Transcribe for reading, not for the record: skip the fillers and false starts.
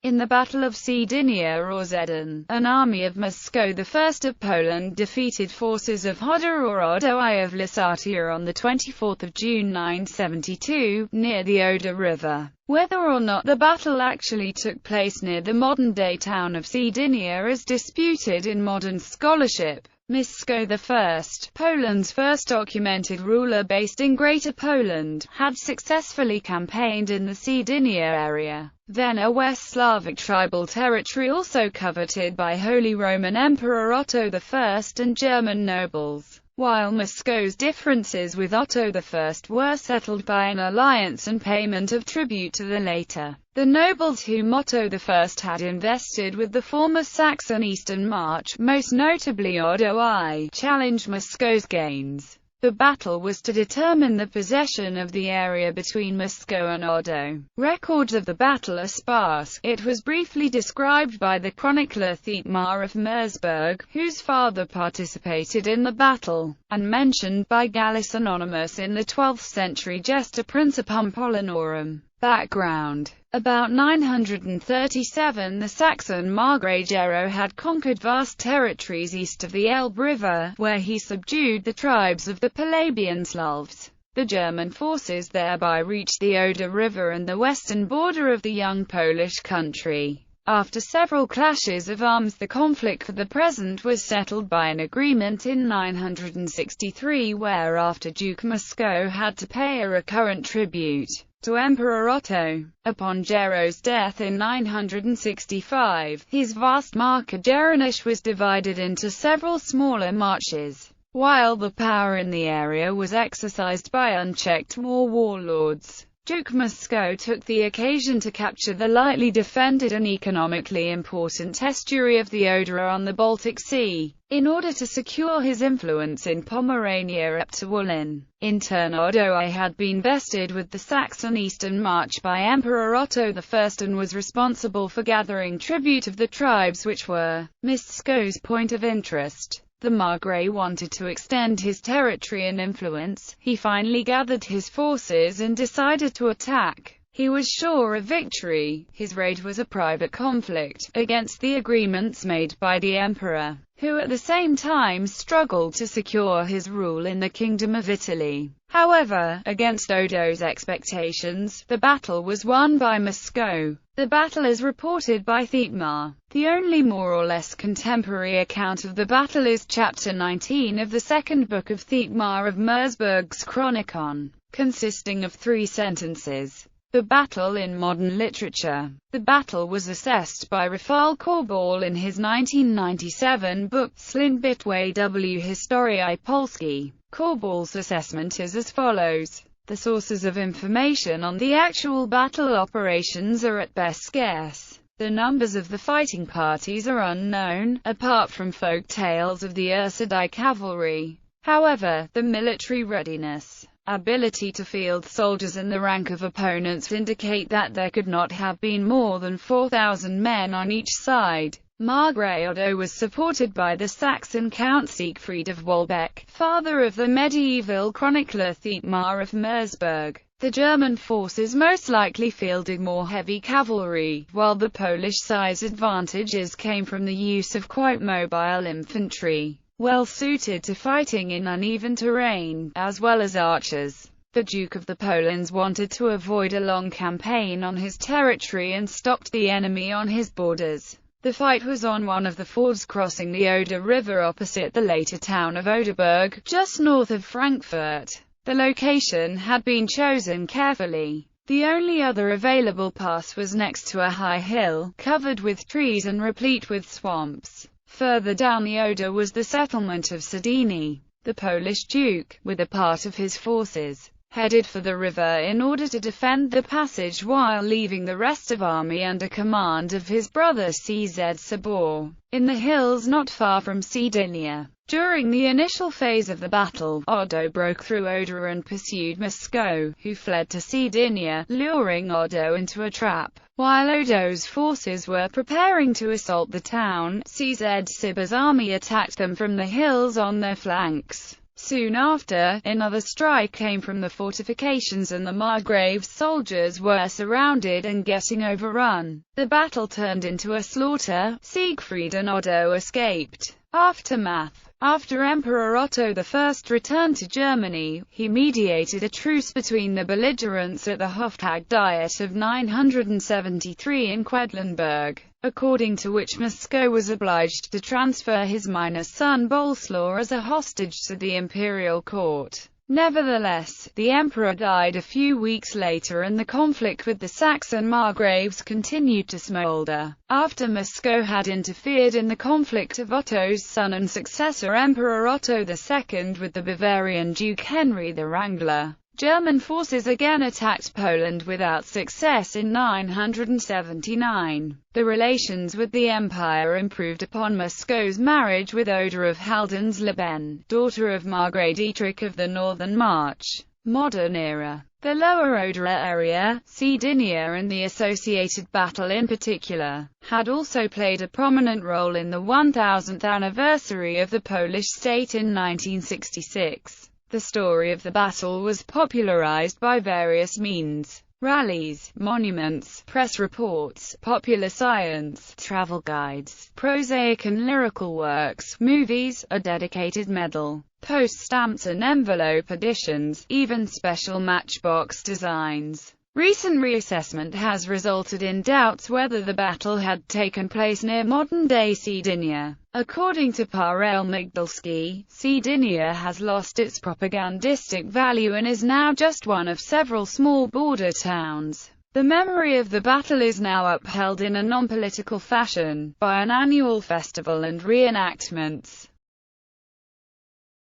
In the Battle of Cedynia or Zehden, an army of Mieszko I of Poland defeated forces of Hodo or Odo I of Lusatia on 24 June 972, near the Oder River. Whether or not the battle actually took place near the modern-day town of Cedynia is disputed in modern scholarship. Mieszko I, Poland's first documented ruler based in Greater Poland, had successfully campaigned in the Cedynia area, then a West Slavic tribal territory also coveted by Holy Roman Emperor Otto I and German nobles. While Mieszko's differences with Otto I were settled by an alliance and payment of tribute to the later, the nobles whom Otto I had invested with the former Saxon Eastern March, most notably Odo I, challenged Mieszko's gains. The battle was to determine the possession of the area between Mieszko and Odo. Records of the battle are sparse. It was briefly described by the chronicler Thietmar of Mersburg, whose father participated in the battle, and mentioned by Gallus Anonymous in the 12th century Gesta Principum Pollinorum. Background: about 937 the Saxon Margrave Gero had conquered vast territories east of the Elbe River, where he subdued the tribes of the Palabian Slavs. The German forces thereby reached the Oder River and the western border of the young Polish country. After several clashes of arms, the conflict for the present was settled by an agreement in 963, whereafter Duke Mieszko had to pay a recurrent tribute to Emperor Otto. Upon Gero's death in 965, his vast Marca Geronish was divided into several smaller marches, while the power in the area was exercised by unchecked warlords. Duke Mieszko took the occasion to capture the lightly defended and economically important estuary of the Oder on the Baltic Sea, in order to secure his influence in Pomerania up to Wollin. In turn, Odo I had been vested with the Saxon Eastern March by Emperor Otto I and was responsible for gathering tribute of the tribes which were Mieszko's point of interest. The Margrave wanted to extend his territory and influence. He finally gathered his forces and decided to attack. He was sure of victory. His raid was a private conflict, against the agreements made by the emperor, who at the same time struggled to secure his rule in the Kingdom of Italy. However, against Odo's expectations, the battle was won by Mieszko. The battle is reported by Thietmar. The only more or less contemporary account of the battle is chapter 19 of the second book of Thietmar of Mersburg's Chronicon, consisting of 3 sentences. The battle in modern literature. The battle was assessed by Rafał Korbel in his 1997 book Slin Bitwy w Historii Polski. Korbel's assessment is as follows. The sources of information on the actual battle operations are at best scarce. The numbers of the fighting parties are unknown, apart from folk tales of the Ursidi cavalry. However, the military readiness, ability to field soldiers and the rank of opponents indicate that there could not have been more than 4,000 men on each side. Margrave Odo was supported by the Saxon Count Siegfried of Wolbeck, father of the medieval chronicler Thietmar of Mersburg. The German forces most likely fielded more heavy cavalry, while the Polish side's advantages came from the use of quite mobile infantry, well suited to fighting in uneven terrain, as well as archers. The Duke of the Polands wanted to avoid a long campaign on his territory and stopped the enemy on his borders. The fight was on one of the fords crossing the Oder River opposite the later town of Oderburg, just north of Frankfurt. The location had been chosen carefully. The only other available pass was next to a high hill, covered with trees and replete with swamps. Further down the Oder was the settlement of Zehden. The Polish Duke, with a part of his forces, headed for the river in order to defend the passage while leaving the rest of army under command of his brother Czezbor, in the hills not far from Cedynia. During the initial phase of the battle, Odo broke through Oder and pursued Mieszko, who fled to Cedynia, luring Odo into a trap. While Odo's forces were preparing to assault the town, Czezbor's army attacked them from the hills on their flanks. Soon after, another strike came from the fortifications and the Margrave's soldiers were surrounded and getting overrun. The battle turned into a slaughter. Siegfried and Odo escaped. Aftermath. After Emperor Otto I returned to Germany, he mediated a truce between the belligerents at the Hoftag Diet of 973 in Quedlinburg, according to which Mieszko was obliged to transfer his minor son Boleslaw as a hostage to the imperial court. Nevertheless, the emperor died a few weeks later and the conflict with the Saxon Margraves continued to smolder. After Mieszko had interfered in the conflict of Otto's son and successor Emperor Otto II with the Bavarian Duke Henry the Wrangler, German forces again attacked Poland without success in 979. The relations with the empire improved upon Mieszko's marriage with Oder of Haldensleben, daughter of Margrave Dietrich of the Northern March. Modern era. The Lower Oder area, Cedynia and the associated battle in particular, had also played a prominent role in the 1000th anniversary of the Polish state in 1966. The story of the battle was popularized by various means: rallies, monuments, press reports, popular science, travel guides, prosaic and lyrical works, movies, a dedicated medal, post stamps and envelope editions, even special matchbox designs. Recent reassessment has resulted in doubts whether the battle had taken place near modern-day Cedynia. According to Parel Migdalski, Cedynia has lost its propagandistic value and is now just one of several small border towns. The memory of the battle is now upheld in a non-political fashion, by an annual festival and reenactments.